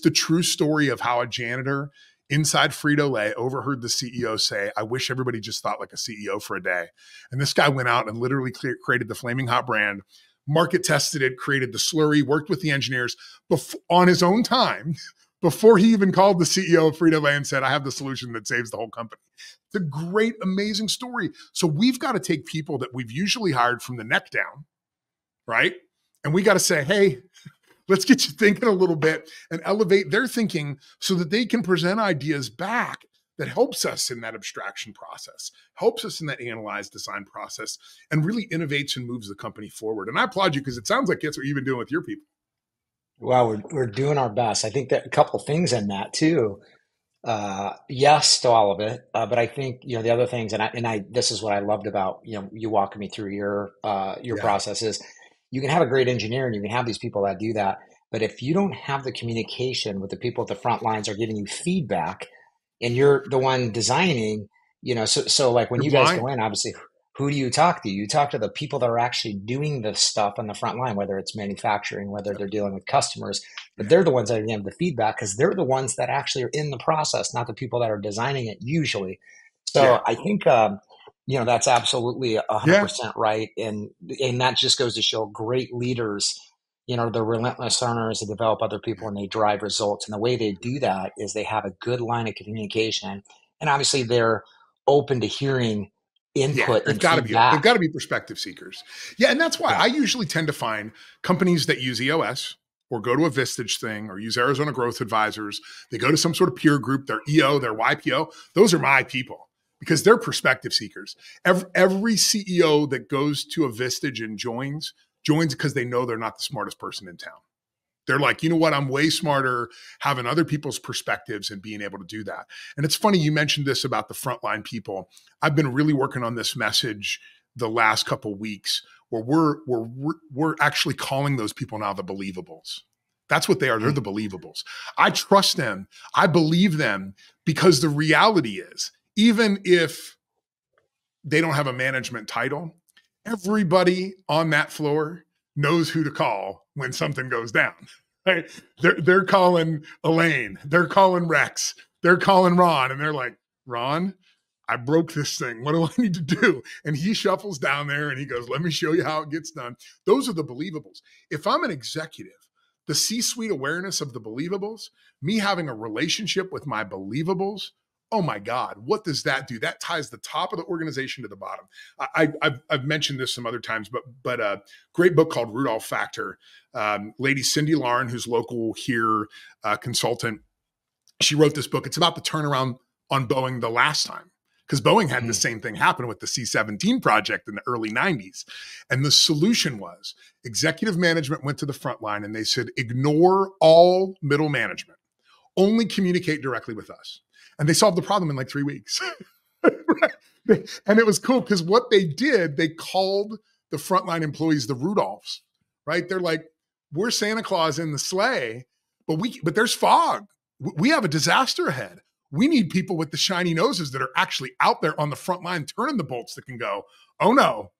S1: the true story of how a janitor inside Frito-Lay overheard the CEO say, I wish everybody just thought like a CEO for a day. And this guy went out and literally created the Flaming Hot brand, market tested it, created the slurry, worked with the engineers on his own time, before he even called the CEO of Frito-Lay and said, I have the solution that saves the whole company. It's a great, amazing story. So we've got to take people that we've usually hired from the neck down, right? And we got to say, hey, let's get you thinking a little bit and elevate their thinking so that they can present ideas back that helps us in that abstraction process, helps us in that analyze design process, and really innovates and moves the company forward. And I applaud you because it sounds like that's what you've been doing with your people.
S2: Well, we're doing our best. I think that a couple things in that too. Yes to all of it, but I think the other things, and I this is what I loved about you walking me through your process is you can have a great engineer and you can have these people that do that, but if you don't have the communication with the people at the front lines are giving you feedback, and you're the one designing, so like when you guys go in, obviously. Who do you talk to? You talk to the people that are actually doing the stuff on the front line, whether it's manufacturing, whether they're dealing with customers, but they're the ones that are giving the feedback because they're the ones that actually are in the process, not the people that are designing it usually. So I think, that's absolutely 100% right. And that just goes to show great leaders, they're relentless learners, they develop other people and they drive results. And the way they do that is they have a good line of communication. And obviously they're open to hearing input.
S1: They've got to be perspective seekers. Yeah. And that's why I usually tend to find companies that use EOS or go to a Vistage thing or use Arizona Growth Advisors. They go to some sort of peer group, their EO, their YPO. Those are my people because they're perspective seekers. Every CEO that goes to a Vistage and joins because they know they're not the smartest person in town. They're like, you know what? I'm way smarter having other people's perspectives and being able to do that. And it's funny, you mentioned this about the frontline people. I've been really working on this message the last couple of weeks where we're actually calling those people now the believables. That's what they are. They're the believables. I trust them. I believe them because the reality is, even if they don't have a management title, everybody on that floor knows who to call when something goes down, right? They're calling Elaine, they're calling Rex, they're calling Ron, and they're like, Ron, I broke this thing. What do I need to do? And he shuffles down there and he goes, let me show you how it gets done. Those are the believables. If I'm an executive, the C-suite awareness of the believables, me having a relationship with my believables, oh my God, what does that do? That ties the top of the organization to the bottom. I've mentioned this some other times, but a great book called Rudolph Factor. Lady Cindy Lauren, who's local here, consultant, she wrote this book. It's about the turnaround on Boeing the last time, because Boeing had the same thing happen with the C-17 project in the early 90s. And the solution was executive management went to the front line and they said, ignore all middle management, only communicate directly with us. And they solved the problem in like 3 weeks. Right? And it was cool because what they did, they called the frontline employees the Rudolphs, right? They're like, we're Santa Claus in the sleigh, but there's fog. We have a disaster ahead. We need people with the shiny noses that are actually out there on the front line turning the bolts that can go, oh no,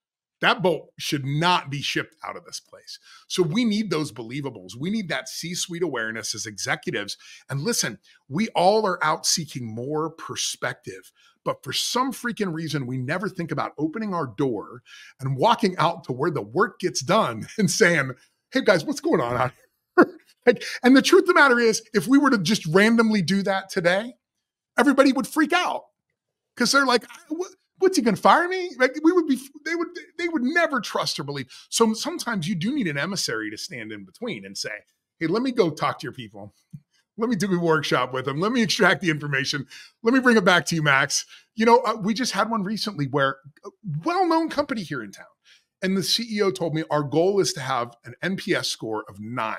S1: that bolt should not be shipped out of this place. So we need those believables. We need that C-suite awareness as executives. And listen, we all are out seeking more perspective. But for some freaking reason, we never think about opening our door and walking out to where the work gets done and saying, hey guys, what's going on out here? And the truth of the matter is, if we were to just randomly do that today, everybody would freak out because they're like, what's he going to fire me? Like they would never trust or believe. So sometimes you do need an emissary to stand in between and say, hey, let me go talk to your people. Let me do a workshop with them. Let me extract the information. Let me bring it back to you, Max. We just had one recently where a well-known company here in town, and the CEO told me our goal is to have an NPS score of 9.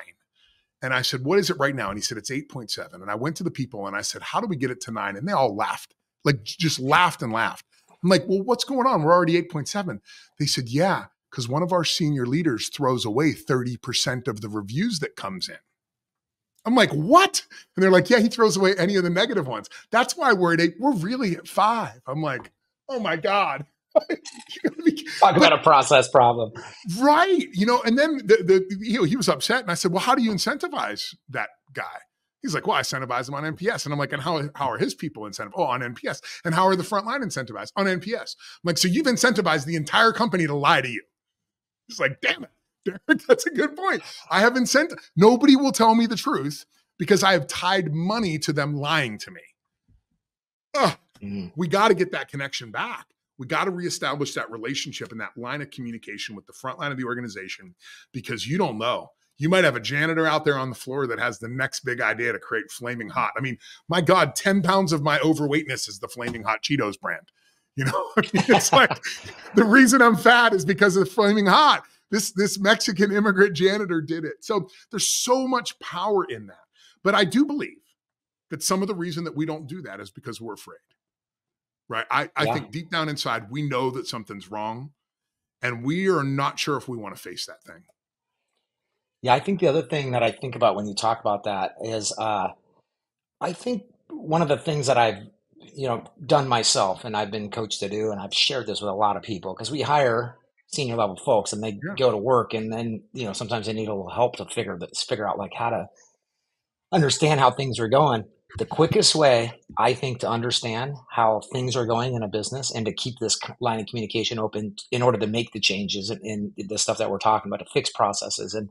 S1: And I said, what is it right now? And he said, it's 8.7. And I went to the people and I said, how do we get it to 9? And they all laughed, like just laughed and laughed. I'm like, well, what's going on? We're already 8.7. They said, yeah, because one of our senior leaders throws away 30% of the reviews that comes in. I'm like, what? And they're like, yeah, he throws away any of the negative ones. That's why we're at 8. We're really at 5. I'm like, oh my God.
S2: Talk about a process problem.
S1: Right. And then he was upset. And I said, well, how do you incentivize that guy? He's like, well, I incentivize him on NPS. And I'm like, and how are his people incentivized? Oh, on NPS. And how are the frontline incentivized? On NPS. I'm like, so you've incentivized the entire company to lie to you. He's like, damn it, Derrick, that's a good point. I have incentive. Nobody will tell me the truth because I have tied money to them lying to me. We got to get that connection back. We got to reestablish that relationship and that line of communication with the front line of the organization, because you don't know. You might have a janitor out there on the floor that has the next big idea to create Flaming Hot. I mean, my God, 10 pounds of my overweightness is the Flaming Hot Cheetos brand. It's like the reason I'm fat is because of Flaming Hot. This Mexican immigrant janitor did it. So there's so much power in that. But I do believe that some of the reason that we don't do that is because we're afraid. Right. I think deep down inside, we know that something's wrong and we are not sure if we want to face that thing.
S2: Yeah, I think the other thing that I think about when you talk about that is I think one of the things that I've done myself and I've been coached to do, and I've shared this with a lot of people, because we hire senior level folks and they go to work and then sometimes they need a little help to figure out like how to understand how things are going. The quickest way, I think, to understand how things are going in a business and to keep this line of communication open in order to make the changes in the stuff that we're talking about, to fix processes and,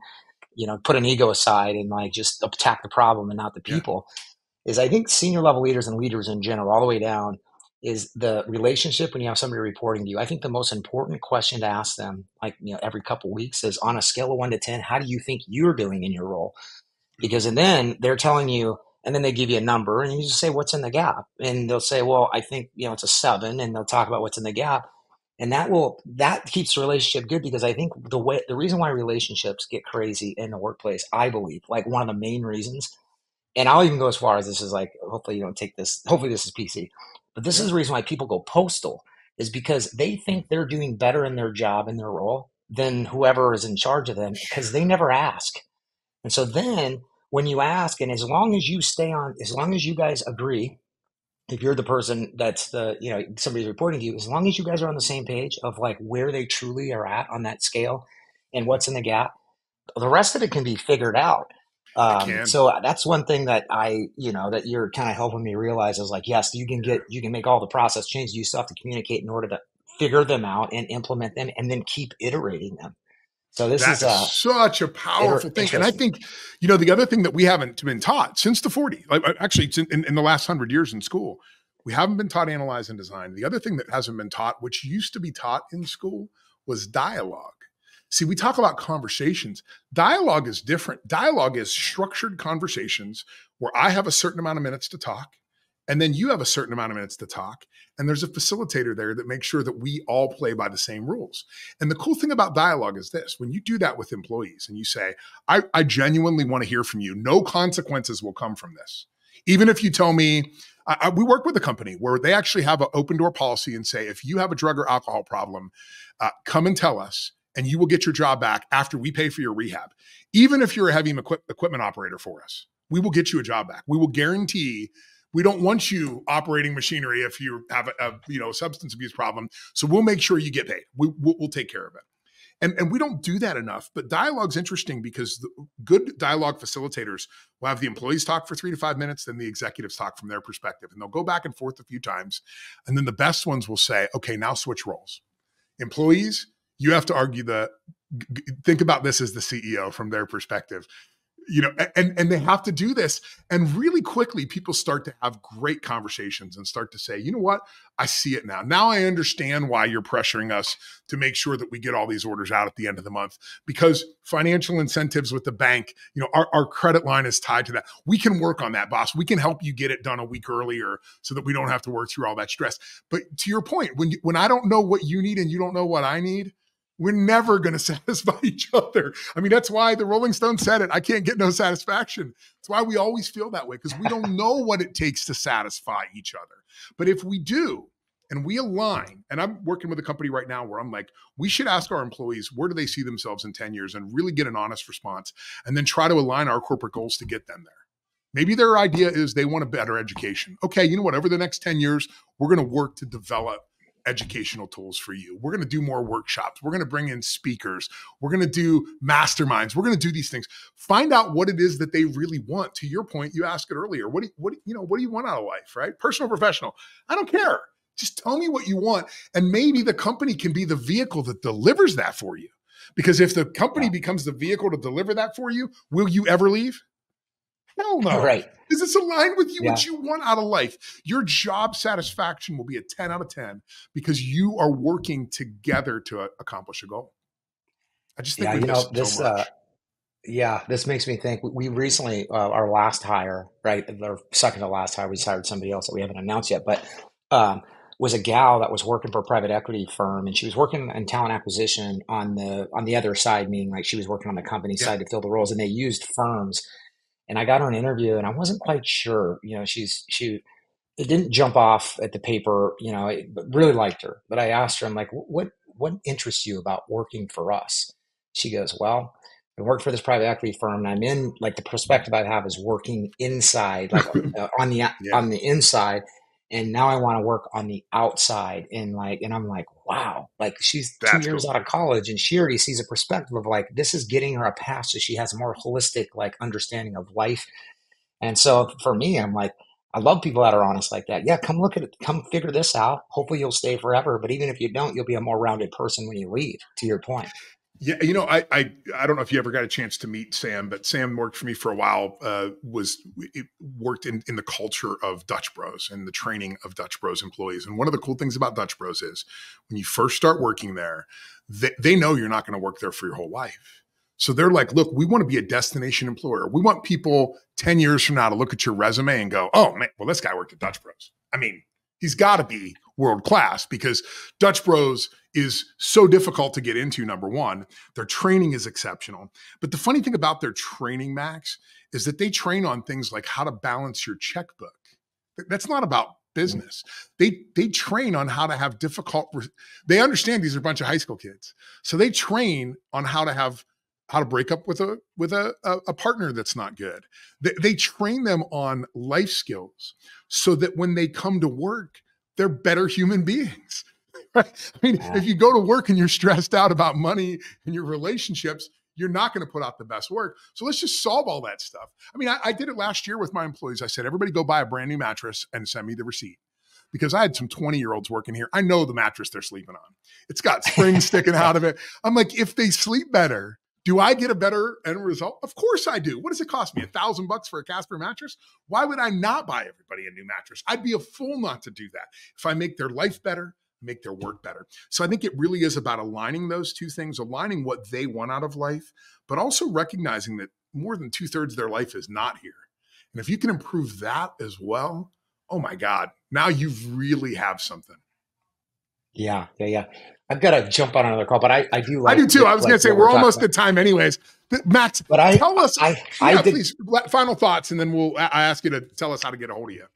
S2: put an ego aside and like just attack the problem and not the people, is I think senior level leaders and leaders in general, all the way down, is the relationship when you have somebody reporting to you. I think the most important question to ask them, like, every couple of weeks, is on a scale of 1 to 10, how do you think you're doing in your role? Because, and then they're telling you, and then they give you a number and you just say, what's in the gap? And they'll say, well, I think, it's a 7, and they'll talk about what's in the gap. And that keeps the relationship good, because I think the reason why relationships get crazy in the workplace, I believe, like one of the main reasons, and I'll even go as far as, this is like, hopefully you don't take this, hopefully this is PC, but this is the reason why people go postal, is because they think they're doing better in their job, in their role, than whoever is in charge of them, because they never ask. And so then when you ask, and as long as you guys agree, if you're the person that's somebody's reporting to you, as long as you guys are on the same page of like where they truly are at on that scale and what's in the gap, the rest of it can be figured out. So that's one thing that that you're kind of helping me realize, is like, yes, you can make all the process changes. You still have to communicate in order to figure them out and implement them and then keep iterating them. So this is
S1: such a powerful thing. And I think, the other thing that we haven't been taught since the 40s, like actually in the last 100 years in school, we haven't been taught analyze and design. The other thing that hasn't been taught, which used to be taught in school, was dialogue. See, we talk about conversations. Dialogue is different. Dialogue is structured conversations where I have a certain amount of minutes to talk, and then you have a certain amount of minutes to talk. And there's a facilitator there that makes sure that we all play by the same rules. And the cool thing about dialogue is this: when you do that with employees and you say, I genuinely want to hear from you, no consequences will come from this. Even if you tell me, we work with a company where they actually have an open door policy and say, if you have a drug or alcohol problem, come and tell us, and you will get your job back after we pay for your rehab. Even if you're a heavy equipment operator for us, we will get you a job back. We will guarantee We don't want you operating machinery if you have a substance abuse problem. So we'll make sure you get paid. We'll take care of it. And we don't do that enough. But dialogue's interesting because the good dialogue facilitators will have the employees talk for 3 to 5 minutes, then the executives talk from their perspective. And they'll go back and forth a few times. And then the best ones will say, okay, now switch roles. Employees, you have to argue think about this as the CEO from their perspective. And they have to do this. And really quickly, people start to have great conversations and start to say, you know what? I see it now. Now I understand why you're pressuring us to make sure that we get all these orders out at the end of the month, because financial incentives with the bank, our credit line is tied to that. We can work on that, boss. We can help you get it done a week earlier so that we don't have to work through all that stress. But to your point, when I don't know what you need and you don't know what I need, we're never going to satisfy each other. I mean, that's why the Rolling Stones said it. I can't get no satisfaction. That's why we always feel that way, because we don't know what it takes to satisfy each other. But if we do, and we align, and I'm working with a company right now where I'm like, we should ask our employees, where do they see themselves in 10 years, and really get an honest response, and then try to align our corporate goals to get them there. Maybe their idea is they want a better education. Okay, you know what? Over the next 10 years, we're going to work to develop educational tools for you. We're going to do more workshops. We're going to bring in speakers. We're going to do masterminds. We're going to do these things. Find out what it is that they really want. To your point, you asked it earlier. What do you want out of life, right? Personal, professional. I don't care. Just tell me what you want. And maybe the company can be the vehicle that delivers that for you. Because if the company becomes the vehicle to deliver that for you, will you ever leave? Hell no.
S2: Right.
S1: Is this aligned with you, what you want out of life? Your job satisfaction will be a 10 out of 10 because you are working together to accomplish a goal. I just think
S2: this makes me think. We recently, our last hire, right, our second to last hire, we just hired somebody else that we haven't announced yet, but was a gal that was working for a private equity firm, and she was working in talent acquisition on the other side, meaning like she was working on the company side to fill the roles, and they used firms. And I got her an interview, and I wasn't quite sure. It didn't jump off at the paper. But really liked her. But I asked her, I'm like, what interests you about working for us? She goes, well, I work for this private equity firm, and I'm in, like, the perspective I have is working inside, like on the inside. And now I want to work on the outside. And I'm like, wow, like she's 2 years out of college and she already sees a perspective of like, this is getting her a path so she has a more holistic, like, understanding of life. And so for me, I'm like, I love people that are honest like that. Yeah, come look at it. Come figure this out. Hopefully you'll stay forever. But even if you don't, you'll be a more rounded person when you leave, to your point.
S1: Yeah, I don't know if you ever got a chance to meet Sam, but Sam worked for me for a while. Worked in the culture of Dutch Bros and the training of Dutch Bros employees. And one of the cool things about Dutch Bros is when you first start working there, they know you're not going to work there for your whole life. So they're like, look, we want to be a destination employer. We want people 10 years from now to look at your resume and go, oh man, well, this guy worked at Dutch Bros. I mean, he's got to be world class, because Dutch Bros is so difficult to get into. Number one, their training is exceptional. But the funny thing about their training, Max, is that they train on things like how to balance your checkbook. That's not about business. They train on how to have they understand these are a bunch of high school kids. So they train on how to break up with a partner that's not good. They train them on life skills so that when they come to work, they're better human beings. Right? I mean, if you go to work and you're stressed out about money and your relationships, you're not going to put out the best work. So let's just solve all that stuff. I mean, I did it last year with my employees. I said, everybody go buy a brand new mattress and send me the receipt. Because I had some 20-year-olds working here. I know the mattress they're sleeping on. It's got springs sticking out of it. I'm like, if they sleep better, do I get a better end result? Of course I do. What does it cost me? $1,000 for a Casper mattress? Why would I not buy everybody a new mattress? I'd be a fool not to do that. If I make their life better, make their work better. So I think it really is about aligning those two things, aligning what they want out of life, but also recognizing that more than 2/3 of their life is not here. And if you can improve that as well, oh my God, now you really have something.
S2: Yeah. I've got to jump on another call, but I do like.
S1: I do too. I was going to say we're almost at time, anyways. Max, tell us. Please, final thoughts, and then I ask you to tell us how to get a hold of you.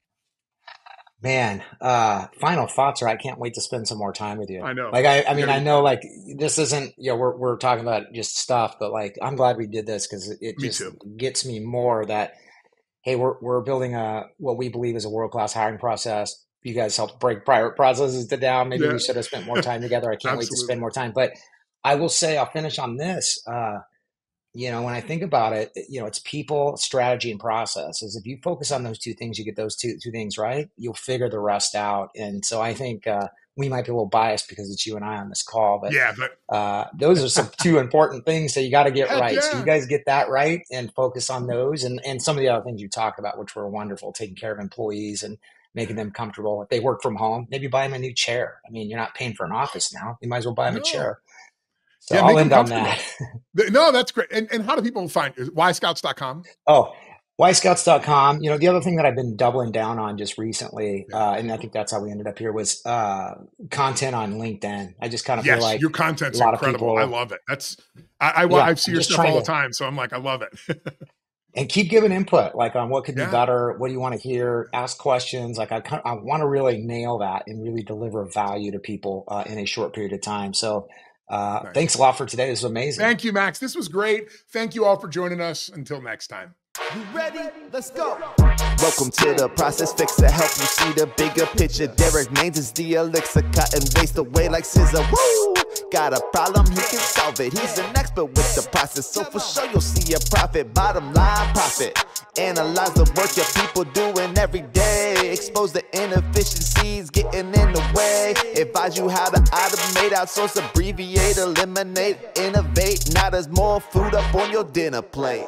S2: Man, final thoughts are I can't wait to spend some more time with you.
S1: I know.
S2: Like I know like this isn't we're talking about just stuff, but like I'm glad we did this because it just gets me more that hey, we're building what we believe is a world-class hiring process. You guys helped break prior processes down. Maybe
S1: Yeah.
S2: we should have spent more time together. I can't wait to spend
S1: Absolutely.
S2: more time. But I will say, I'll finish on this. When I think about it, it's people, strategy, and processes. If you focus on those two things, you get those two things right, you'll figure the rest out. And so I think we might be a little biased because it's you and I on this call, but
S1: Yeah, but
S2: those are some two important things that you got to get
S1: heck
S2: right. So you
S1: yeah.
S2: guys get that right and focus on those, and some of the other things you talked about, which were wonderful, taking care of employees and making them comfortable. If they work from home, maybe buy them a new chair. I mean, you're not paying for an office now. You might as well buy them a
S1: No.
S2: chair. So
S1: Yeah,
S2: I'll
S1: make them
S2: end on
S1: comfortable.
S2: that.
S1: No, that's great. And how do people find you? Yscouts.com?
S2: Oh, yscouts.com. The other thing that I've been doubling down on just recently,
S1: Yeah.
S2: and I think that's how we ended up here, was content on LinkedIn. I just kind of feel
S1: Yes,
S2: like
S1: your
S2: a
S1: content's
S2: lot of
S1: incredible.
S2: people.
S1: I love it. I
S2: Yeah,
S1: see
S2: I'm
S1: your
S2: just
S1: stuff
S2: trying
S1: all the
S2: to
S1: time, so I'm like, I love it.
S2: and keep giving input, like on what could be
S1: Yeah,
S2: better, what do you want to hear, ask questions. Like I want to really nail that and really deliver value to people in a short period of time. So
S1: nice.
S2: thanks a lot for today. This was amazing.
S1: Thank you, Max. This was great. Thank you all for joining us. Until next time.
S3: You ready? Let's go. Welcome to the process fixer. Help you see the bigger picture. Derrick Mains is the elixir. Cut and waste away like scissor. Woo! Got a problem, he can solve it. He's an expert with the process, so for sure you'll see a profit. Bottom line profit. Analyze the work your people doing every day. Expose the inefficiencies getting in the way. Advise you how to automate, outsource, abbreviate, eliminate, innovate. Now there's more food up on your dinner plate.